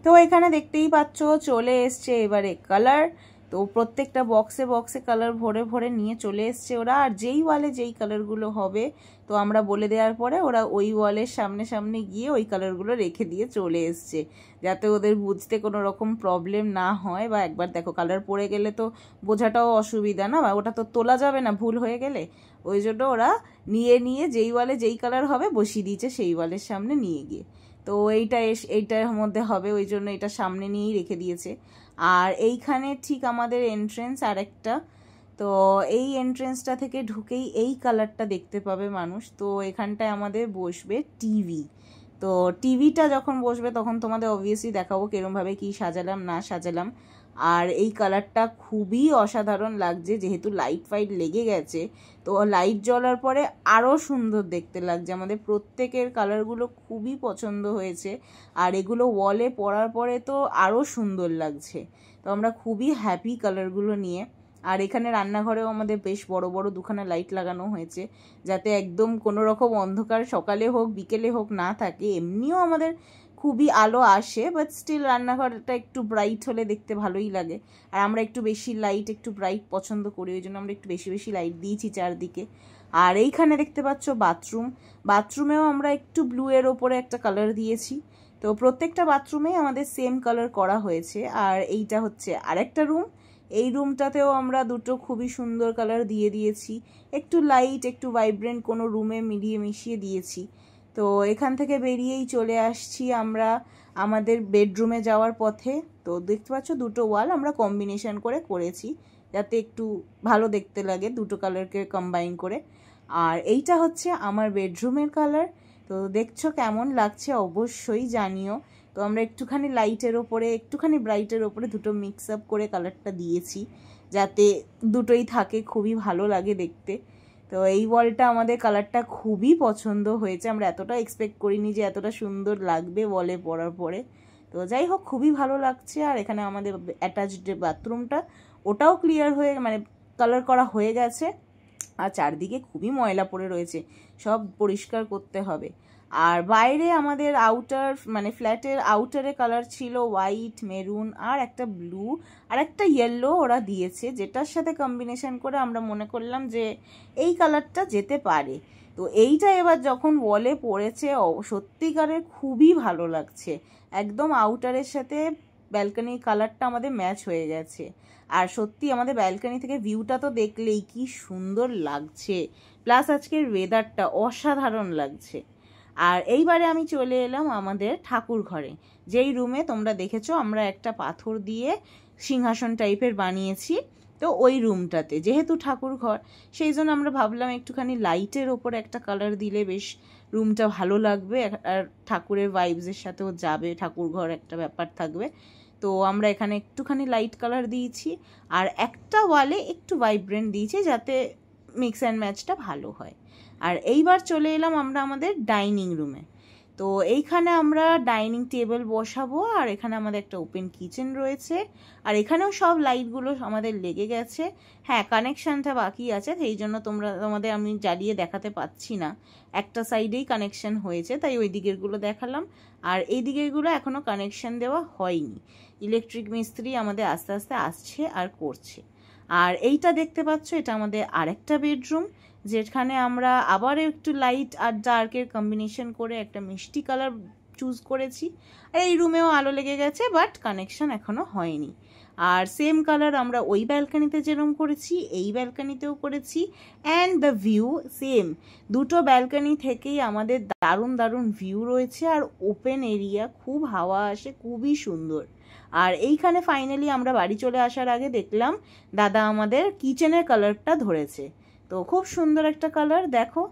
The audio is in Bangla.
তো এখানে দেখতেই পাচ্ছ চলে এসছে এবারে কালার। তো প্রত্যেকটা বক্সে বক্সে কালার ভরে ভরে নিয়ে চলে এসছে ওরা। আর যেই ওয়ালে যেই কালারগুলো হবে তো আমরা বলে দেওয়ার পরে ওরা ওই ওয়ালের সামনে সামনে গিয়ে ওই কালারগুলো রেখে দিয়ে চলে এসছে, যাতে ওদের বুঝতে কোনো রকম প্রবলেম না হয়। বা একবার দেখো কালার পড়ে গেলে তো বোঝাটাও অসুবিধা না, বা ওটা তো তোলা যাবে না ভুল হয়ে গেলে। ওই জন্য ওরা নিয়ে নিয়ে যেই ওয়ালে যেই কালার হবে বসিয়ে দিয়েছে সেই ওয়ালের সামনে নিয়ে গিয়ে। তো এইটার মধ্যে হবে, ওই জন্য এটা সামনে নিয়েই রেখে দিয়েছে। আর এইখানে ঠিক আমাদের এন্ট্রেন্স আর একটা, তো এই এন্ট্রেন্সটা থেকে ঢুকেই এই কালারটা দেখতে পাবে মানুষ। তো এখানটায় আমাদের বসবে টিভি। তো টিভিটা যখন বসবে তখন তোমাদের অবভিয়াসলি দেখাবো কিরমভাবে কি সাজালাম না সাজালাম। আর এই কালারটা খুবই অসাধারণ লাগছে, যেহেতু লাইট ফাইট লেগে গেছে তো লাইট জ্বলার পরে আরও সুন্দর দেখতে লাগছে। আমাদের প্রত্যেকের কালারগুলো খুবই পছন্দ হয়েছে, আর এগুলো ওয়ালে পরার পরে তো আরও সুন্দর লাগছে। তো আমরা খুবই হ্যাপি কালারগুলো নিয়ে। আর এখানে রান্নাঘরেও আমাদের বেশ বড় বড় দুখানা লাইট লাগানো হয়েছে, যাতে একদম কোনো রকম অন্ধকার সকালে হোক বিকেলে হোক না থাকে। এমনিও আমাদের খুবই আলো আসে, বাট স্টিল রান্নাঘরটা একটু ব্রাইট হলে দেখতে ভালোই লাগে। আর আমরা একটু বেশি লাইট একটু ব্রাইট পছন্দ করি, ওই জন্য আমরা একটু বেশি বেশি লাইট দিয়েছি চারদিকে। আর এইখানে দেখতে পাচ্ছ বাথরুম। বাথরুমেও আমরা একটু ব্লু এর ওপরে একটা কালার দিয়েছি। তো প্রত্যেকটা বাথরুমেই আমাদের সেম কালার করা হয়েছে। আর এইটা হচ্ছে আরেকটা রুম, এই রুমটাতেও আমরা দুটো খুবই সুন্দর কালার দিয়ে দিয়েছি, একটু লাইট একটু ভাইব্রেন্ট কোনো রুমে মিলিয়ে মিশিয়ে দিয়েছি। তো এখান থেকে বেরিয়েই চলে আসছি আমরা আমাদের বেডরুমে যাওয়ার পথে। তো দেখতে পাচ্ছ দুটো ওয়াল আমরা কম্বিনেশন করে করেছি, যাতে একটু ভালো দেখতে লাগে দুটো কালারকে কম্বাইন করে। আর এইটা হচ্ছে আমার বেডরুমের কালার। তো দেখছো কেমন লাগছে অবশ্যই জানিও। তো আমরা একটুখানি লাইটের ওপরে একটুখানি ব্রাইটের ওপরে দুটো মিক্স আপ করে কালারটা দিয়েছি, যাতে দুটোই থাকে, খুবই ভালো লাগে দেখতে। তো এই ওয়ালটা আমাদের কালারটা খুবই পছন্দ হয়েছে, আমরা এতটা এক্সপেক্ট করিনি যে এতটা সুন্দর লাগবে ওয়ালে পরার পরে। তো যাই হোক খুবই ভালো লাগছে। আর এখানে আমাদের অ্যাটাচড বাথরুমটা ওটাও ক্লিয়ার হয়ে মানে কালার করা হয়ে গেছে। আর চারদিকে খুবই ময়লা পড়ে রয়েছে, সব পরিষ্কার করতে হবে। আর বাইরে আমাদের আউটার মানে ফ্ল্যাটের আউটারে কালার ছিল হোয়াইট মেরুন আর একটা ব্লু আর একটা ইয়েলো ওরা দিয়েছে, যেটার সাথে কম্বিনেশন করে আমরা মনে করলাম যে এই কালারটা যেতে পারে। তো এইটা এবার যখন ওয়ালে পড়েছে সত্যিকারের খুবই ভালো লাগছে, একদম আউটারের সাথে ব্যালকনির কালারটা আমাদের ম্যাচ হয়ে গেছে। আর সত্যি আমাদের ব্যালকনি থেকে ভিউটা তো দেখলেই কি সুন্দর লাগছে, প্লাস আজকের ওয়েদারটা অসাধারণ লাগছে। আর এইবারে আমি চলে এলাম আমাদের ঠাকুর ঘরে, যেই রুমে তোমরা দেখেছো আমরা একটা পাথর দিয়ে সিংহাসন টাইপের বানিয়েছি। তো ওই রুমটাতে যেহেতু ঠাকুর ঘর, সেই জন্য আমরা ভাবলাম একটুখানি লাইটের ওপর একটা কালার দিলে বেশ রুমটা ভালো লাগবে, আর ঠাকুরের ভাইবসের সাথেও যাবে, ঠাকুর ঘর একটা ব্যাপার থাকবে। তো আমরা এখানে একটুখানি লাইট কালার দিয়েছি, আর একটা ওয়ালে একটু ভাইব্রেন্ট দিয়েছি, যাতে মিক্স অ্যান্ড ম্যাচটা ভালো হয়। আর এইবার চলে এলাম আমরা আমাদের ডাইনিং রুমে। তো এইখানে আমরা ডাইনিং টেবিল বসাবো, আর এখানে আমাদের একটা ওপেন কিচেন রয়েছে। আর এখানেও সব লাইটগুলো আমাদের লেগে গেছে। হ্যাঁ, কানেকশানটা বাকি আছে, সেই জন্য তোমাদের আমি জ্বালিয়ে দেখাতে পাচ্ছি না, একটা সাইডেই কানেকশান হয়েছে তাই ওই দিকেরগুলো দেখালাম। আর এই দিকেরগুলো এখনও কানেকশান দেওয়া হয়নি, ইলেকট্রিক মিস্ত্রি আমাদের আস্তে আস্তে আসছে আর করছে। আর এইটা দেখতে পাচ্ছ এটা আমাদের আরেকটা বেডরুম, যেখানে আমরা আবার একটু লাইট আর ডার্কের কম্বিনেশন করে একটা মিষ্টি কালার চুজ করেছি। আর এই রুমেও আলো লেগে গেছে, বাট কানেকশন এখনো হয়নি। আর সেম কালার আমরা ওই ব্যালকানিতে যেরকম করেছি এই ব্যালকানিতেও করেছি, অ্যান্ড দ্য ভিউ সেম। দুটো ব্যালকানি থেকেই আমাদের দারুণ দারুণ ভিউ রয়েছে, আর ওপেন এরিয়া, খুব হাওয়া আসে, খুবই সুন্দর। আর এইখানে ফাইনালি আমরা বাড়ি চলে আসার আগে দেখলাম দাদা আমাদের কিচেনের কালারটা ধরেছে। তো খুব সুন্দর একটা কালার, দেখো।